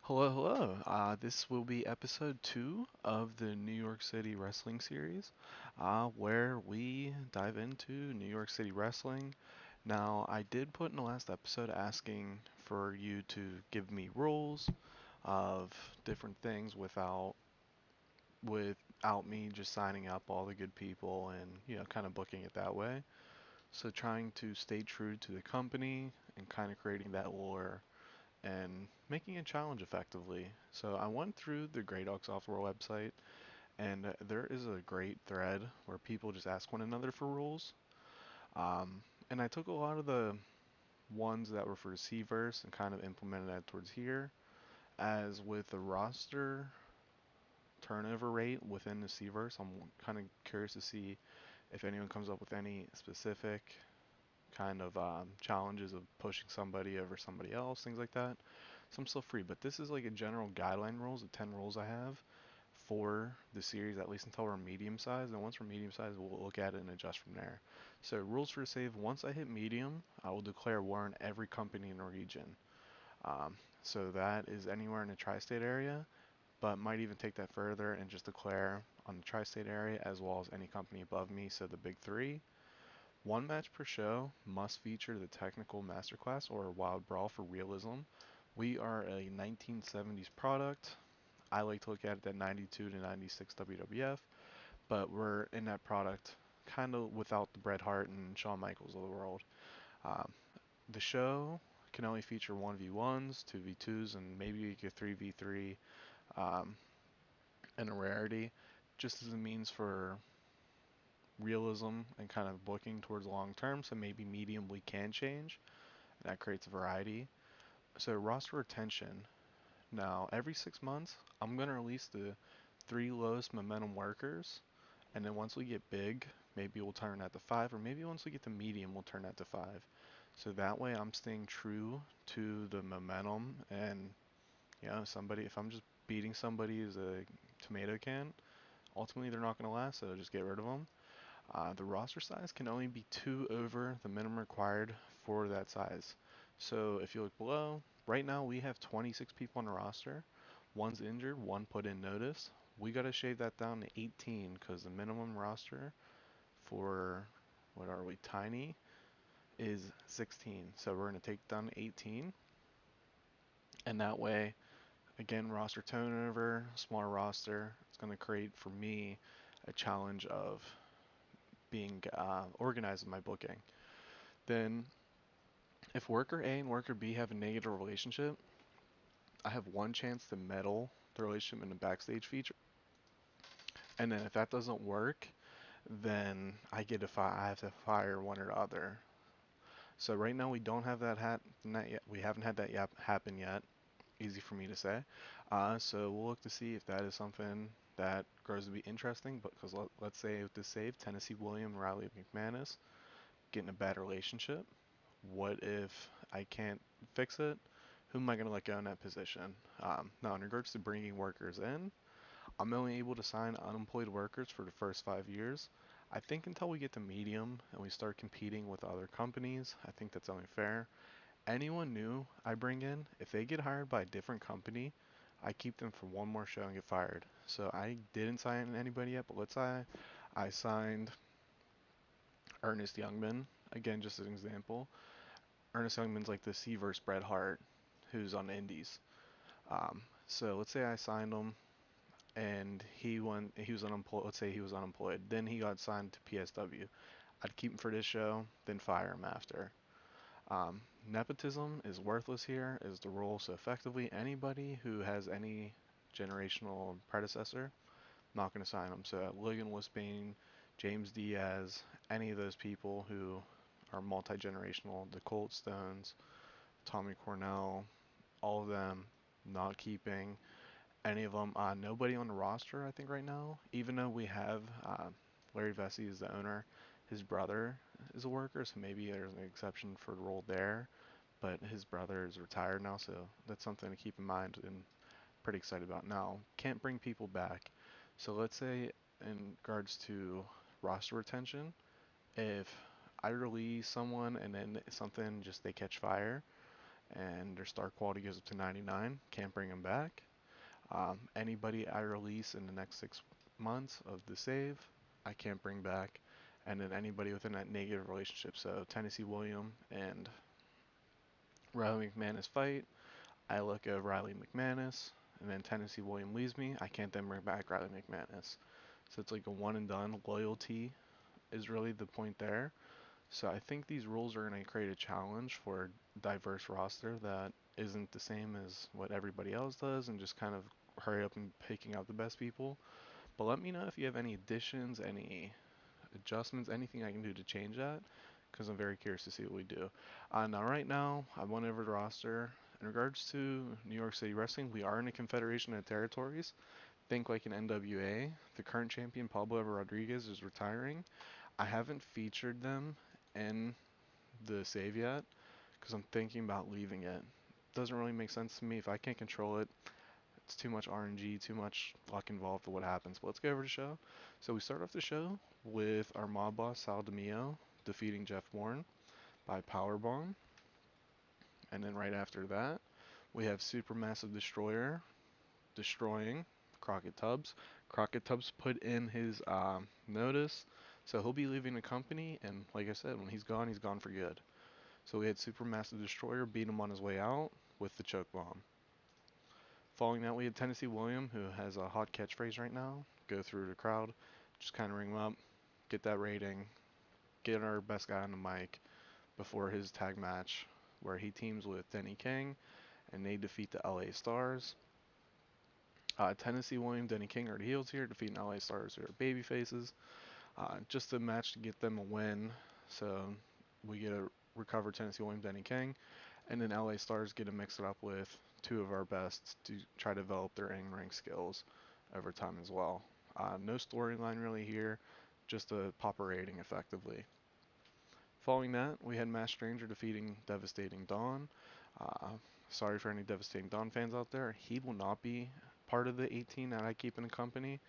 Hello, hello. This will be episode 2 of the New York City Wrestling series, where we dive into New York City wrestling. Now, I did put in the last episode asking for you to give me rules of different things without me just signing up all the good people and kind of booking it that way. So trying to stay true to the company and kind of creating that lore and making a challenge effectively. So I went through the Grey Dog Software website, and there is a great thread where people just ask one another for rules. Um, and I took a lot of the ones that were for CVerse and kind of implemented that towards here. As with the roster turnover rate within the CVerse, I'm kind of curious to see if anyone comes up with any specific kind of challenges of pushing somebody over somebody else, things like that. So I'm still free, but this is like a general guideline rules, the 10 rules I have for the series, at least until we're medium size. And once we're medium size, we'll look at it and adjust from there. So rules for save, once I hit medium, I will declare war on every company in the region. So that is anywhere in the tri-state area, but might even take that further and just declare on the tri-state area as well as any company above me, so the big three. One match per show must feature the technical masterclass or a wild brawl for realism. We are a 1970s product. I like to look at it at 92 to 96 WWF, but we're in that product kind of without the Bret Hart and Shawn Michaels of the world. Um, the show can only feature 1v1s, 2v2s, and maybe a 3v3 um, and a rarity, just as a means for realism and kind of booking towards long term. So maybe medium we can change, and that creates a variety. So roster retention. Now, every 6 months, I'm going to release the three lowest momentum workers. And then once we get big, maybe we'll turn that to five, or maybe once we get to medium, we'll turn that to five. So that way I'm staying true to the momentum. And, somebody, if I'm just beating somebody as a tomato can, ultimately they're not going to last, so just get rid of them. The roster size can only be two over the minimum required for that size. So if you look below, right now we have 26 people on the roster. One's injured, one put in notice. We got to shave that down to 18 because the minimum roster for, what are we, tiny, is 16. So we're going to take down to 18. And that way, again, roster turnover, smaller roster. It's going to create for me a challenge of being organized in my booking. Then if worker A and worker B have a negative relationship, I have one chance to meddle the relationship in the backstage feature. And then if that doesn't work, then I have to fire one or the other. So right now we don't have that not yet. We haven't had that happen yet. Easy for me to say. So we'll look to see if that is something that grows to be interesting. But because let's say with the save, Tennessee William, Riley McManus get in a bad relationship. What if I can't fix it? Who am I going to let go in that position? Now, in regards to bringing workers in, I'm only able to sign unemployed workers for the first 5 years. I think until we get to medium and we start competing with other companies, I think that's only fair. Anyone new I bring in, if they get hired by a different company, I keep them for one more show and get fired. So I didn't sign anybody yet, but let's say I signed Ernest Youngman, again, just as an example. Ernest Youngman's like the CVerse Bret Hart, who's on the Indies. So let's say I signed him and he was unemployed. Let's say he was unemployed. Then he got signed to PSW. I'd keep him for this show, then fire him after. Um, Nepotism is worthless here, is the rule. So effectively, anybody who has any generational predecessor, not going to sign them. So Logan Wispane, James Diaz, any of those people who are multi-generational, the Colt Stones, Tommy Cornell, all of them not keeping any of them. Nobody on the roster, I think, right now. Even though we have Larry Vesey is the owner, his brother is a worker, so maybe there's an exception for the role there. But his brother is retired now, so that's something to keep in mind and pretty excited about. Now, can't bring people back. So let's say in regards to roster retention, if I release someone and then something just they catch fire, and their star quality goes up to 99. Can't bring them back. Anybody I release in the next 6 months of the save, I can't bring back. And then anybody within that negative relationship, so Tennessee William and Riley McManus fight, I look at Riley McManus, and then Tennessee William leaves me, I can't then bring back Riley McManus. So it's like a one and done. Loyalty is really the point there. So I think these rules are going to create a challenge for a diverse roster that isn't the same as what everybody else does and just kind of hurry up and picking out the best people. But let me know if you have any additions, any adjustments, anything I can do to change that, because I'm very curious to see what we do. Now, right now, I went over the roster. In regards to New York City Wrestling, we are in a confederation of territories. Think like an NWA. The current champion, Pablo Ever Rodriguez, is retiring. I haven't featured them in the save yet because I'm thinking about leaving it. Doesn't really make sense to me. If I can't control it, it's too much RNG, too much luck involved for what happens. But let's get over to the show. So we start off the show with our mob boss Sal DiMio defeating Jeff Warren by powerbomb, and then right after that we have Supermassive Destroyer destroying Crockett Tubbs. Crockett Tubbs put in his notice, so he'll be leaving the company. And like I said, when he's gone for good. So we had Supermassive Destroyer beat him on his way out with the choke bomb. Following that, we had Tennessee William, who has a hot catchphrase right now. Go through the crowd, just kind of ring him up, get that rating, get our best guy on the mic before his tag match, where he teams with Denny King, and they defeat the LA Stars. Tennessee William, Denny King are the heels here, defeating LA Stars, who are baby faces. Just a match to get them a win, so we get to recover Tennessee William, Denny King, and then LA Stars get to mix it up with two of our best to try to develop their in-ring skills over time as well. No storyline really here, just a popper rating effectively. Following that, we had Mass Stranger defeating Devastating Dawn. Uh, Sorry for any Devastating Dawn fans out there. He will not be part of the 18 that I keep in the company.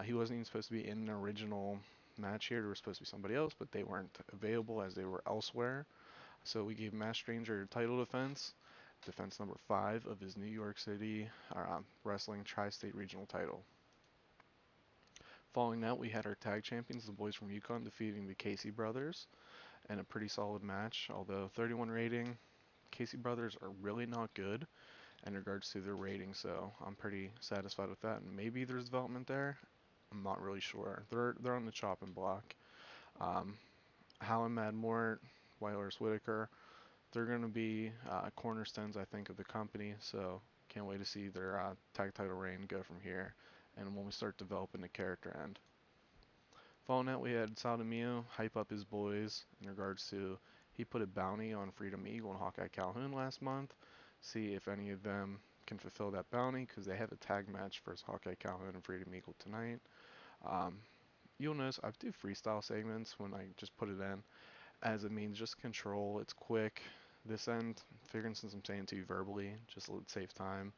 He wasn't even supposed to be in the original match here. There was supposed to be somebody else, but they weren't available as they were elsewhere. So we gave Mass Stranger title defense number 5 of his New York City Wrestling Tri-State Regional title. Following that, we had our tag champions, the boys from Yukon, defeating the Casey brothers in a pretty solid match. Although 31 rating, Casey brothers are really not good in regards to their rating, so I'm pretty satisfied with that. And maybe there's development there. I'm not really sure. They're on the chopping block. Hal and Mad Mort, White Horse Whitaker, they're going to be cornerstones, I think, of the company. So can't wait to see their tag title reign go from here. And when we start developing the character end. Following that, we had Sadamio hype up his boys in regards to he put a bounty on Freedom Eagle and Hawkeye Calhoun last month. See if any of them can fulfill that bounty because they have a tag match versus Hawkeye Calhoun and Freedom Eagle tonight. Um, you'll notice I do freestyle segments when I just put it in, as it means just control. It's quick. This end, figuring since I'm saying to you verbally, just let it save time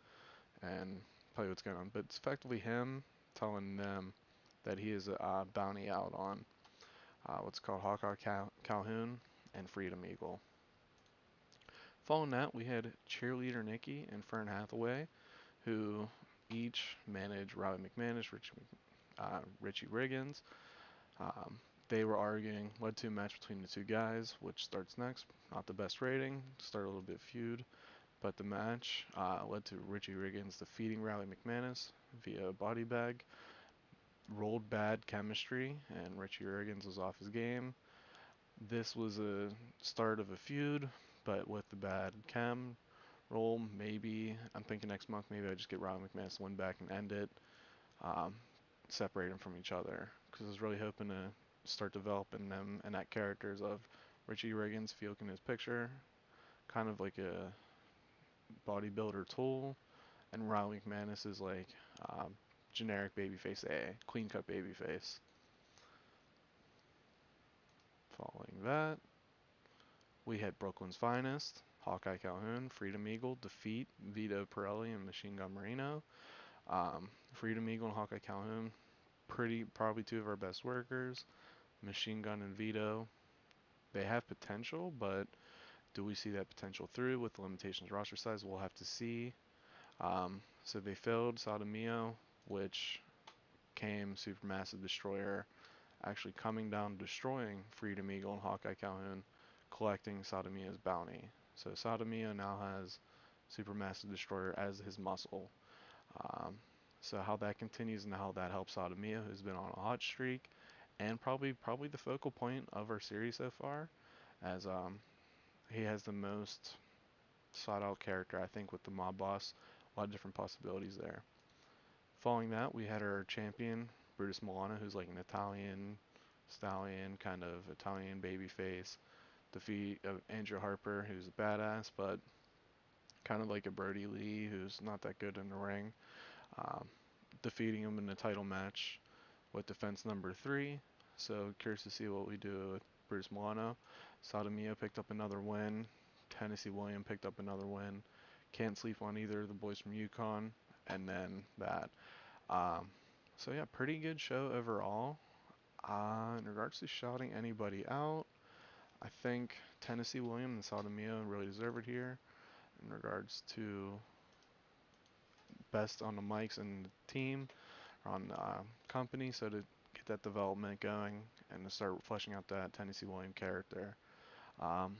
and tell you what's going on. But it's effectively him telling them that he is a bounty out on what's called Hawkeye Calhoun and Freedom Eagle. Following that, we had Cheerleader Nikki and Fern Hathaway, who each manage Riley McManus, Richie Riggins. Um, they were arguing, led to a match between the two guys, which starts next. Not the best rating, started a little bit feud, but the match led to Richie Riggins defeating Riley McManus via body bag. Rolled bad chemistry, and Richie Riggins was off his game. This was a start of a feud, but with the bad chem roll, maybe I'm thinking next month maybe I just get Riley McManus to win back and end it, um, separate them from each other, because I was really hoping to start developing them and that characters of Richie Riggins, if you look in his picture, kind of like a bodybuilder tool, and Riley McManus is like generic babyface A, clean cut babyface. Following that, we had Brooklyn's Finest, Hawkeye Calhoun, Freedom Eagle defeat Vito Pirelli and Machine Gun Marino. Freedom Eagle and Hawkeye Calhoun, probably two of our best workers. Machine Gun and Vito, they have potential, but Do we see that potential through with the limitations roster size? We'll have to see. So they failed Sotomio, which came Supermassive Destroyer actually coming down, destroying Freedom Eagle and Hawkeye Calhoun, collecting Sotomia's bounty. So Sotomia now has Supermassive Destroyer as his muscle. Um, so how that continues and how that helps Sotomia, who's been on a hot streak, and probably the focal point of our series so far, as he has the most sought out character I think with the mob boss. A lot of different possibilities there. Following that, we had our champion, Brutus Milano, who's like an Italian stallion, kind of Italian babyface. Defeat of Andrew Harper, who's a badass, but kind of like a Brody Lee, who's not that good in the ring. Um, Defeating him in the title match with defense number 3. So curious to see what we do with Brutus Milano. Sotomia picked up another win. Tennessee William picked up another win. Can't sleep on either of the boys from Yukon. And then that. Um, so yeah, pretty good show overall. In regards to shouting anybody out, I think Tennessee William and Sotomia really deserve it here. In regards to best on the mics and the team, or on the company, so to get that development going and to start fleshing out that Tennessee William character. Um,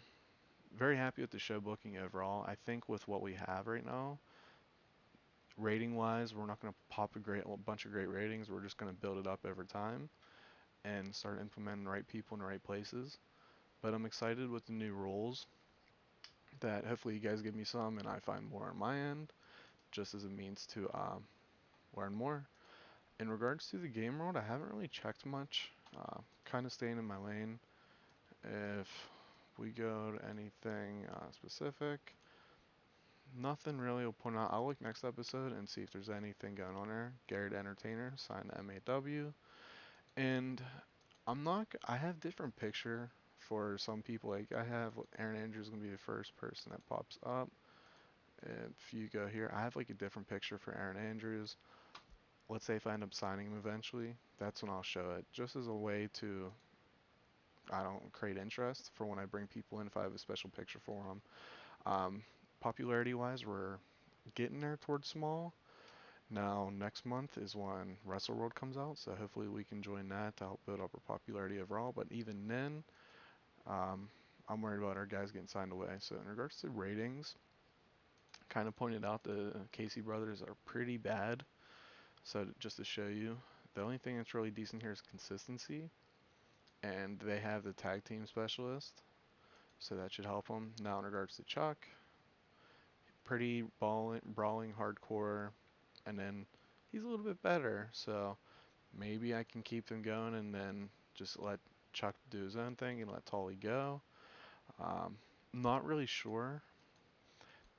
Very happy with the show booking overall. I think with what we have right now, rating wise, we're not going to pop a bunch of great ratings. We're just going to build it up over time and start implementing the right people in the right places. But I'm excited with the new rules that hopefully you guys give me some and I find more on my end, just as a means to learn more. In regards to the game world, I haven't really checked much, kind of staying in my lane. If we go to anything specific, nothing really will point out. I'll look next episode and see if there's anything going on there. Garrett Entertainer, signed to MAW. And I have different picture for some people. Like I have Aaron Andrews going to be the first person that pops up. If you go here, I have like a different picture for Aaron Andrews. Let's say if I end up signing him eventually, that's when I'll show it. Just as a way to, I don't create interest for when I bring people in if I have a special picture for them. Popularity wise, we're getting there towards small. Now, next month is when Wrestle World comes out, so hopefully we can join that to help build up our popularity overall. But even then, um, I'm worried about our guys getting signed away. So in regards to ratings, kind of pointed out the Casey brothers are pretty bad. So just to show you, the only thing that's really decent here is consistency, and they have the tag team specialist, so that should help them. Now in regards to Chuck, pretty brawling hardcore, and then he's a little bit better, so maybe I can keep them going and then just let Chuck do his own thing and let Tully go. Um, Not really sure.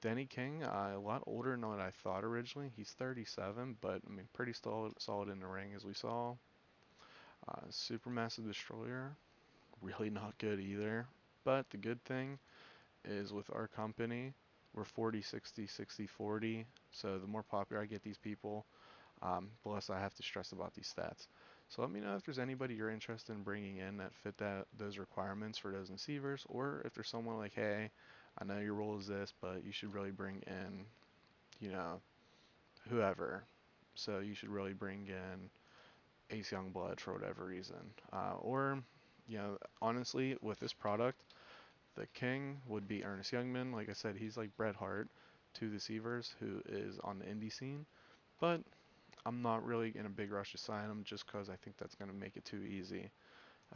Denny King, a lot older than what I thought originally. He's 37, but I mean pretty solid in the ring as we saw. Supermassive Destroyer, really not good either. But the good thing is with our company, we're 40, 60, 60, 40. So the more popular I get these people, the less I have to stress about these stats. So let me know if there's anybody you're interested in bringing in that fit those requirements for those in CVerse, or if there's someone like, hey, I know your role is this, but you should really bring in, you know, whoever. So you should really bring in Ace Youngblood for whatever reason. Honestly, with this product, the king would be Ernest Youngman. Like I said, he's like Bret Hart to the Seavers, who is on the indie scene. But I'm not really in a big rush to sign him just because I think that's going to make it too easy,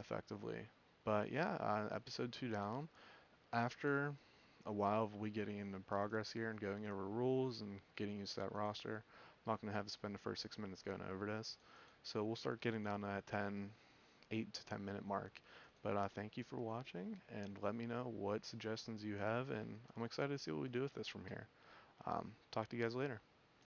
effectively. But yeah, episode 2 down. After a while of we getting into progress here and going over rules and getting used to that roster, I'm not going to have to spend the first 6 minutes going over this. So we'll start getting down to that 8 to 10 minute mark. But thank you for watching, and let me know what suggestions you have, and I'm excited to see what we do with this from here. Talk to you guys later.